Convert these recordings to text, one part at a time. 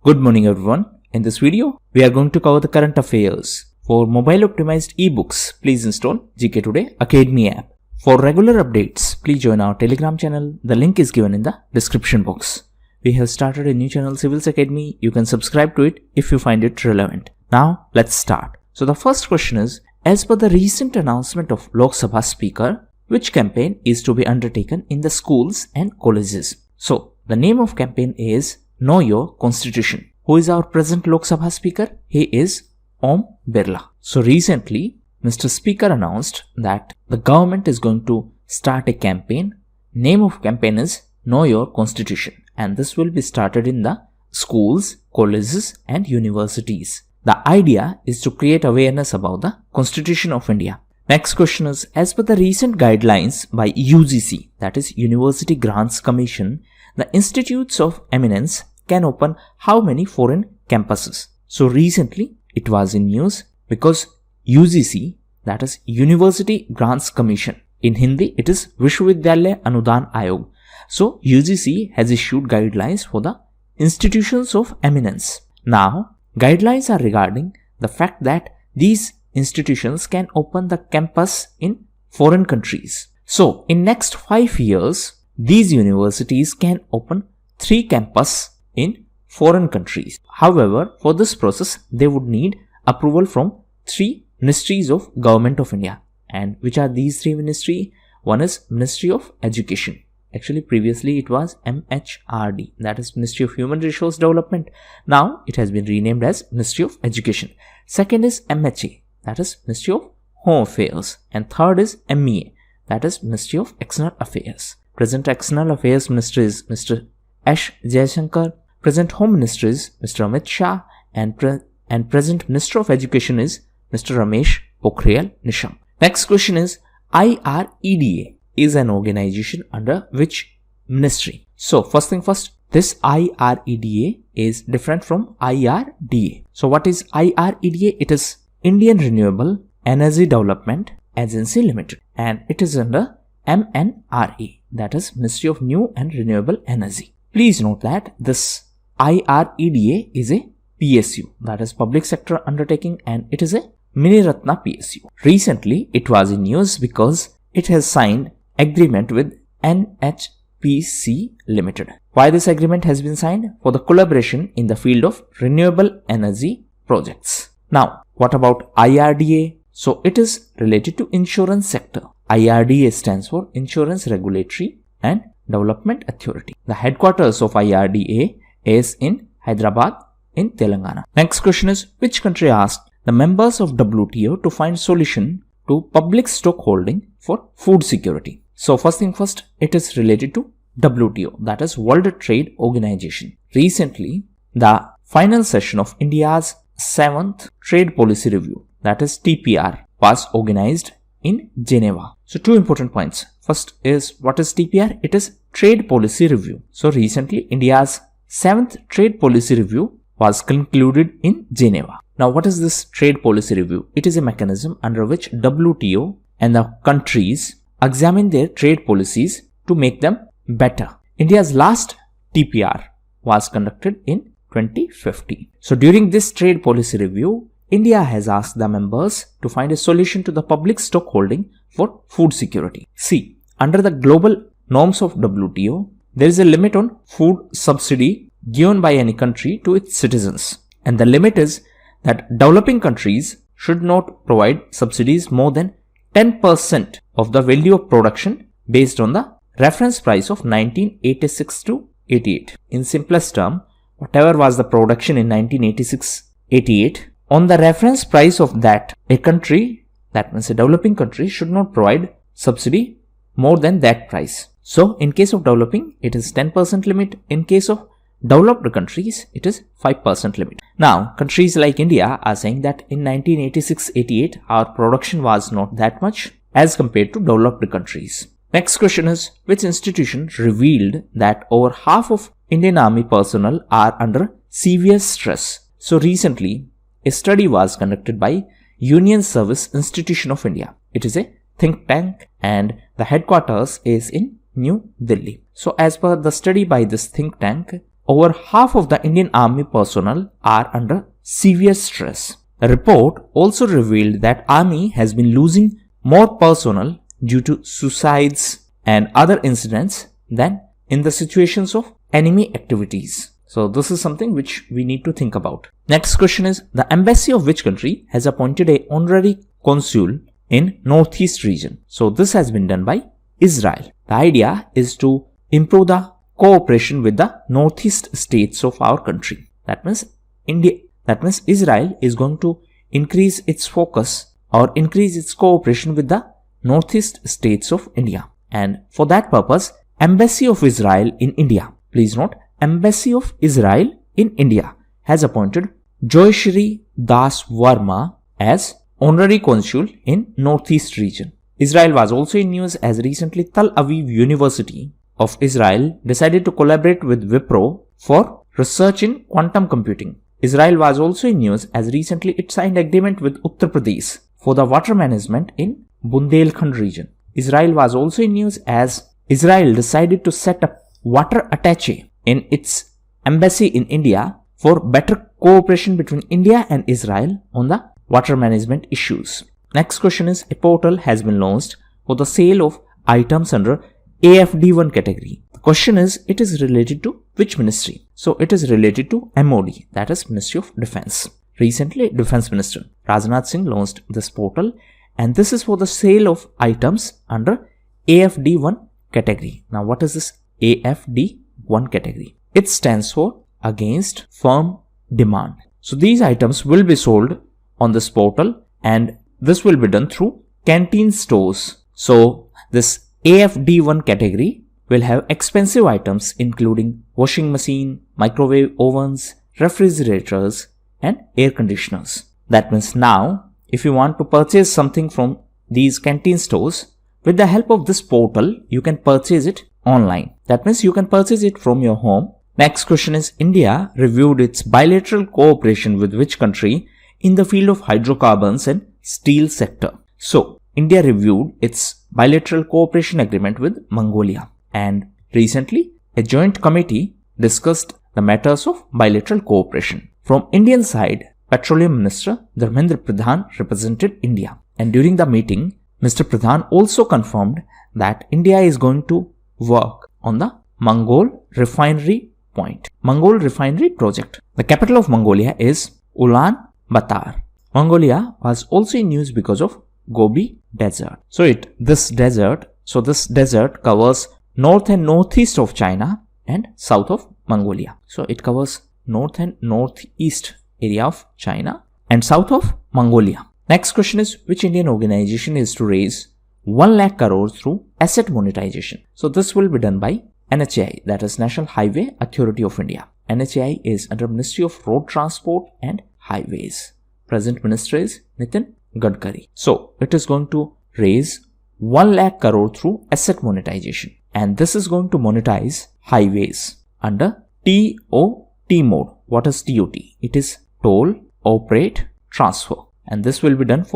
Good morning everyone. In this video, we are going to cover the current affairs. For mobile optimized ebooks, please install GK Today Academy app. For regular updates, please join our Telegram channel. The link is given in the description box. We have started a new channel, Civils Academy. You can subscribe to it if you find it relevant. Now, let's start. So the first question is, as per the recent announcement of Lok Sabha Speaker, which campaign is to be undertaken in the schools and colleges? So, the name of campaign is Know Your Constitution. Who is our present Lok Sabha Speaker? He is Om Birla. So recently, Mr. Speaker announced that the government is going to start a campaign. Name of campaign is Know Your Constitution, and this will be started in the schools, colleges and universities. The idea is to create awareness about the Constitution of India. Next question is, as per the recent guidelines by UGC, that is University Grants Commission, the institutes of eminence can open how many foreign campuses? So recently it was in news because UGC, that is University Grants Commission, in Hindi it is Vishwavidyalaya Anudan Ayog. So UGC has issued guidelines for the institutions of eminence. Now guidelines are regarding the fact that these institutions can open the campus in foreign countries. So in next 5 years, these universities can open 3 campuses in foreign countries. However, for this process, they would need approval from 3 ministries of Government of India. And which are these 3 ministries? One is Ministry of Education. Actually, previously it was MHRD, that is Ministry of Human Resource Development. Now it has been renamed as Ministry of Education. Second is MHA, that is Ministry of Home Affairs. And third is MEA, that is Ministry of External Affairs. Present External Affairs Minister is Mr. S. Jaishankar. Present Home Minister is Mr. Amit Shah. And present Minister of Education is Mr. Ramesh Pokhriyal Nishank. Next question is, IREDA is an organization under which ministry? So first thing first, this IREDA is different from IRDA. So what is IREDA? It is Indian Renewable Energy Development Agency Limited, and it is under MNRE, that is Ministry of New and Renewable Energy. Please note that this IREDA is a PSU, that is Public Sector Undertaking, and it is a Mini Ratna PSU. Recently, it was in news because it has signed agreement with NHPC Limited. Why this agreement has been signed? For the collaboration in the field of renewable energy projects. Now, what about IRDA? So it is related to insurance sector. IRDA stands for Insurance Regulatory and Development Authority. The headquarters of IRDA is in Hyderabad in Telangana. Next question is, which country asked the members of WTO to find solution to public stock holding for food security? So first thing first, it is related to WTO, that is World Trade Organization. Recently, the final session of India's 7th Trade Policy Review, that is TPR, was organized in Geneva. So 2 important points. First is, what is TPR? It is Trade Policy Review. So recently, India's 7th Trade Policy Review was concluded in Geneva. Now what is this Trade Policy Review? It is a mechanism under which WTO and the countries examine their trade policies to make them better. India's last TPR was conducted in 2015. So during this Trade Policy Review, India has asked the members to find a solution to the public stock holding for food security. See, under the global norms of WTO, there is a limit on food subsidy given by any country to its citizens. And the limit is that developing countries should not provide subsidies more than 10% of the value of production based on the reference price of 1986 to 88. In simplest term, whatever was the production in 1986-88, on the reference price of that, a country, that means a developing country, should not provide subsidy more than that price. So in case of developing, it is 10% limit. In case of developed countries, it is 5% limit. Now, countries like India are saying that in 1986-88, our production was not that much as compared to developed countries. Next question is, which institution revealed that over half of Indian Army personnel are under severe stress? So recently, a study was conducted by Union Service Institution of India. It is a think tank and the headquarters is in New Delhi. So as per the study by this think tank, over half of the Indian Army personnel are under severe stress. The report also revealed that Army has been losing more personnel due to suicides and other incidents than in the situations of enemy activities. So this is something which we need to think about. Next question is, the embassy of which country has appointed a honorary consul in Northeast region? So this has been done by Israel. The idea is to improve the cooperation with the northeast states of our country. That means Israel is going to increase its focus or increase its cooperation with the northeast states of India. And for that purpose, Embassy of Israel in India, please note, Embassy of Israel in India has appointed Joyshri Das Verma as honorary consul in Northeast region. Israel was also in news as recently Tel Aviv University of Israel decided to collaborate with Wipro for research in quantum computing. Israel was also in news as recently it signed agreement with Uttar Pradesh for the water management in Bundelkhand region. Israel was also in news as Israel decided to set up water attaché in its embassy in India for better cooperation between India and Israel on the water management issues. Next question is, a portal has been launched for the sale of items under AFD1 category. The question is, it is related to which ministry? So it is related to MOD, that is Ministry of Defense. Recently, Defense Minister Rajnath Singh launched this portal, and this is for the sale of items under AFD1 category. Now what is this AFD1 category? It stands for Against Firm Demand. So these items will be sold on this portal, and this will be done through canteen stores. So this AFD1 category will have expensive items including washing machine, microwave ovens, refrigerators and air conditioners. That means now if you want to purchase something from these canteen stores, with the help of this portal you can purchase it online. That means you can purchase it from your home. Next question is, India reviewed its bilateral cooperation with which country in the field of hydrocarbons and steel sector? So India reviewed its bilateral cooperation agreement with Mongolia, and recently a joint committee discussed the matters of bilateral cooperation. From Indian side, Petroleum Minister Dharmendra Pradhan represented India, and during the meeting Mr. Pradhan also confirmed that India is going to work on the Mongol refinery project. The capital of Mongolia is Ulaanbaatar. Mongolia was also in news because of Gobi Desert. This desert covers north and northeast of China and south of Mongolia. So it covers north and northeast area of China and south of Mongolia. Next question is, which Indian organization is to raise 1 lakh crore through asset monetization? So this will be done by NHAI, that is National Highway Authority of India. NHAI is under Ministry of Road Transport and Highways. Present minister is Nitin Gadkari. So it is going to raise 1 lakh crore through asset monetization, and this is going to monetize highways under TOT mode. What is TOT? It is toll, operate, transfer, and this will be done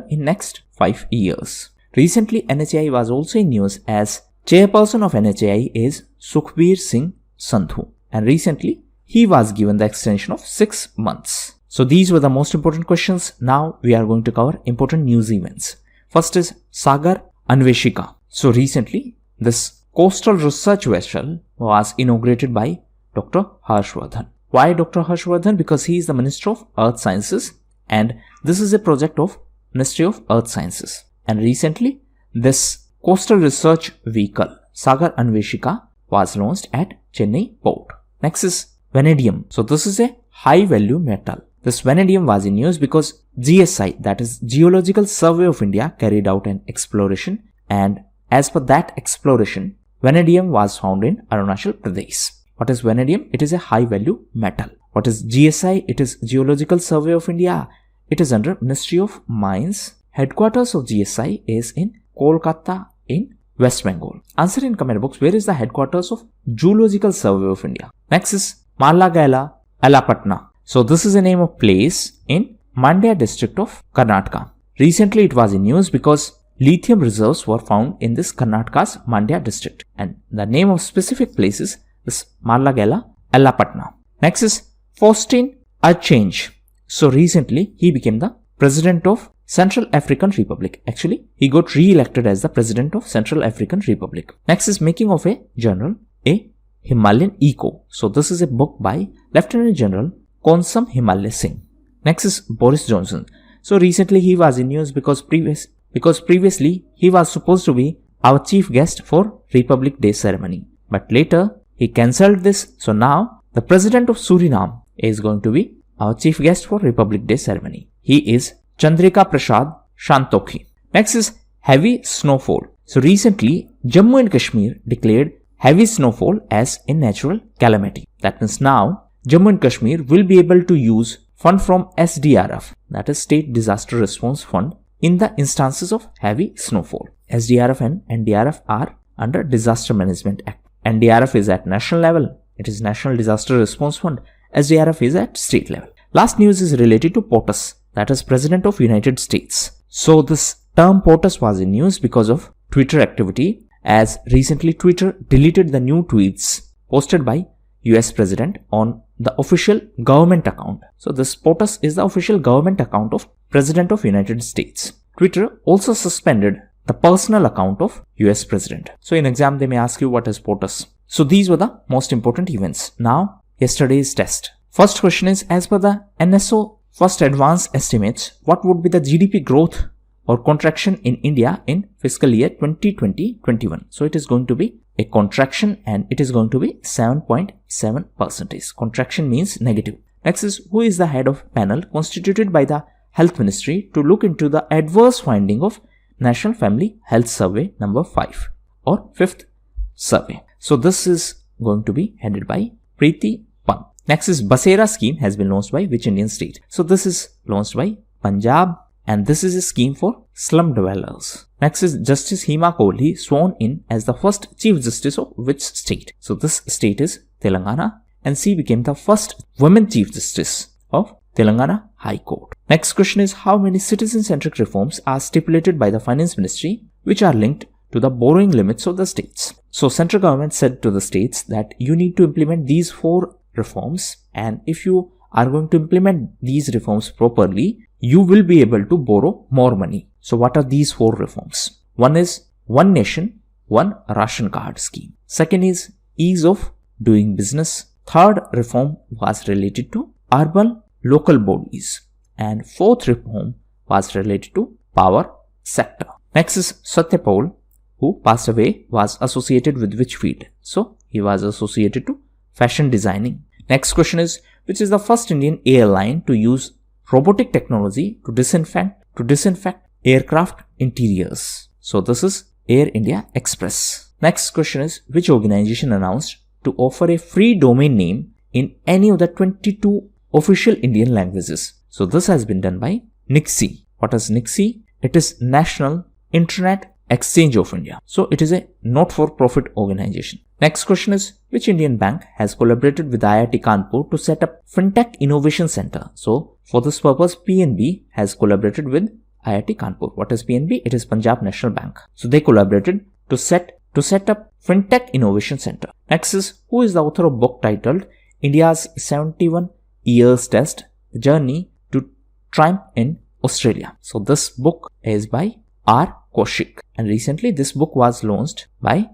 in next 5 years. Recently NHAI was also in news as chairperson of NHAI is Sukhbir Singh Sandhu, and recently he was given the extension of 6 months. So these were the most important questions. Now we are going to cover important news events. First is Sagar Anveshika. So recently this coastal research vessel was inaugurated by Dr. Harshvardhan. Why Dr. Harshvardhan? Because he is the Minister of Earth Sciences, and this is a project of Ministry of Earth Sciences. And recently this coastal research vehicle Sagar Anveshika was launched at Chennai port. Next is vanadium. So this is a high value metal. This vanadium was in news because GSI, that is Geological Survey of India, carried out an exploration, and as per that exploration, vanadium was found in Arunachal Pradesh. What is vanadium? It is a high value metal. What is GSI? It is Geological Survey of India. It is under Ministry of Mines. Headquarters of GSI is in Kolkata in West Bengal. Answer in comment box, where is the headquarters of Geological Survey of India? Next is Malagala Alapatna. So this is a name of place in Mandya district of Karnataka. Recently it was in news because lithium reserves were found in this Karnataka's Mandya district, and the name of specific place is this Malagela Allapatna. Next is Faustin Archange. So recently he became the President of Central African Republic. Actually, he got re-elected as the President of Central African Republic. Next is Making of a General, a Himalayan Eco. So this is a book by Lieutenant General Konsam Himalaya Singh. Next is Boris Johnson. So recently he was in news because previously he was supposed to be our chief guest for Republic Day ceremony. But later he cancelled this. So now the President of Suriname is going to be our chief guest for Republic Day ceremony. He is Chandrika Prasad Santokhi. Next is heavy snowfall. So recently Jammu and Kashmir declared heavy snowfall as a natural calamity. That means now Jammu and Kashmir will be able to use fund from SDRF, that is State Disaster Response Fund, in the instances of heavy snowfall. SDRF and NDRF are under Disaster Management Act. NDRF is at national level. It is National Disaster Response Fund. SDRF is at state level. Last news is related to POTUS, that is President of United States. So this term POTUS was in news because of Twitter activity, as recently Twitter deleted the new tweets posted by US President on the official government account. So this POTUS is the official government account of President of United States. Twitter also suspended the personal account of US President. So in exam they may ask you what is POTUS. So these were the most important events. Now yesterday's test. First question is, as per the NSO first advance estimates, what would be the GDP growth or contraction in India in fiscal year 2020-21? So it is going to be a contraction and it is going to be 7.7%. Contraction means negative. Next is, who is the head of panel constituted by the Health Ministry to look into the adverse finding of National Family Health Survey number 5 or 5th survey? So this is going to be headed by Preeti Pant. Next is, Basera scheme has been launched by which Indian state? So this is launched by Punjab, and this is a scheme for slum dwellers. Next is, Justice Hema Kohli sworn in as the first Chief Justice of which state? So this state is Telangana, and she became the first women Chief Justice of Telangana High Court. Next question is, how many citizen-centric reforms are stipulated by the Finance Ministry which are linked to the borrowing limits of the states? So central government said to the states that you need to implement these 4 reforms, and if you are going to implement these reforms properly, you will be able to borrow more money. So what are these 4 reforms? One is One Nation, One Ration Card scheme. Second is ease of doing business. Third reform was related to urban local bodies. And fourth reform was related to power sector. Next is Satyapal, who passed away, was associated with which field? So he was associated to fashion designing. Next question is, which is the first Indian airline to use robotic technology to disinfect aircraft interiors? So this is Air India Express. Next question is, which organization announced to offer a free domain name in any of the 22 official Indian languages? So this has been done by NIXI. What is NIXI? It is National Internet Exchange of India. So it is a not-for-profit organization. Next question is, which Indian bank has collaborated with IIT Kanpur to set up Fintech Innovation Center? So for this purpose, PNB has collaborated with IIT Kanpur. What is PNB? It is Punjab National Bank. So they collaborated to set up Fintech Innovation Center. Next is, who is the author of book titled India's 71 Years Test, Journey to Triumph in Australia? So this book is by R. Kaushik, and recently this book was launched by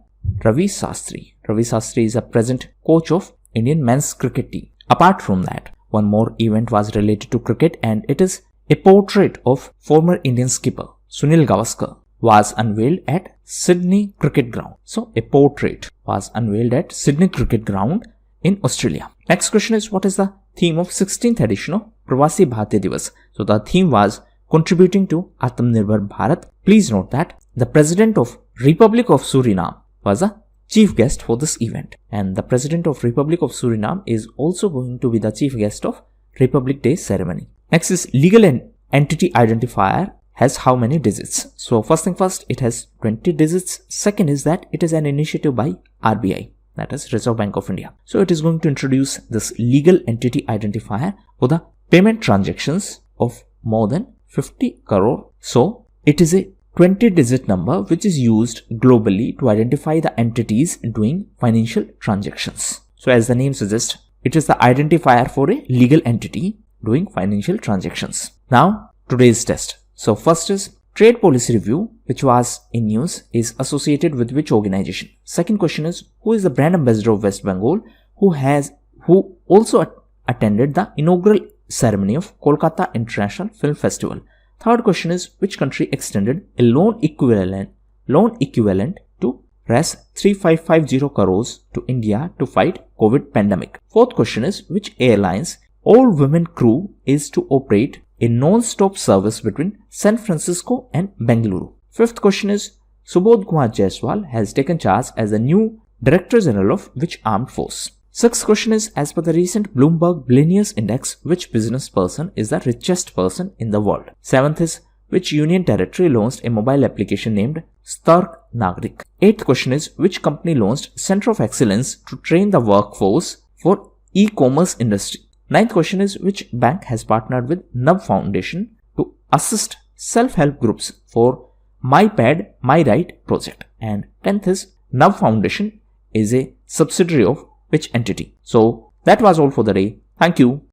Ravi Shastri. Ravi Shastri is a present coach of Indian men's cricket team. Apart from that, one more event was related to cricket, and it is a portrait of former Indian skipper Sunil Gavaskar was unveiled at Sydney Cricket Ground. So a portrait was unveiled at Sydney Cricket Ground in Australia. Next question is, what is the theme of 16th edition of Pravasi Bharatiya Divas? So the theme was contributing to Atmanirbhar Bharat. Please note that the President of Republic of Suriname was a chief guest for this event, and the President of Republic of Suriname is also going to be the chief guest of Republic Day ceremony. Next is, legal entity identifier has how many digits? So first thing first, it has 20 digits. Second is that it is an initiative by RBI, that is Reserve Bank of India. So it is going to introduce this legal entity identifier for the payment transactions of more than 50 crore. So it is a 20-digit number which is used globally to identify the entities doing financial transactions. So as the name suggests, it is the identifier for a legal entity doing financial transactions. Now today's test. So first is trade policy review, which was in news, is associated with which organization? Second question is who is the brand ambassador of West Bengal who also attended the inaugural ceremony of Kolkata International Film Festival? Third question is which country extended a loan equivalent to Rs 3550 crores to India to fight COVID pandemic? Fourth question is which airlines all-women crew is to operate a non-stop service between San Francisco and Bengaluru? Fifth question is Subodh Kumar Jaiswal has taken charge as the new Director General of which armed force? Sixth question is as per the recent Bloomberg Billionaires Index, which business person is the richest person in the world? Seventh is which union territory launched a mobile application named Stark Nagrik? Eighth question is which company launched Center of Excellence to train the workforce for e-commerce industry? Ninth question is which bank has partnered with NUB Foundation to assist self-help groups for MyPad, MyRight project? And 10th is NUB Foundation is a subsidiary of which entity? So that was all for the day. Thank you.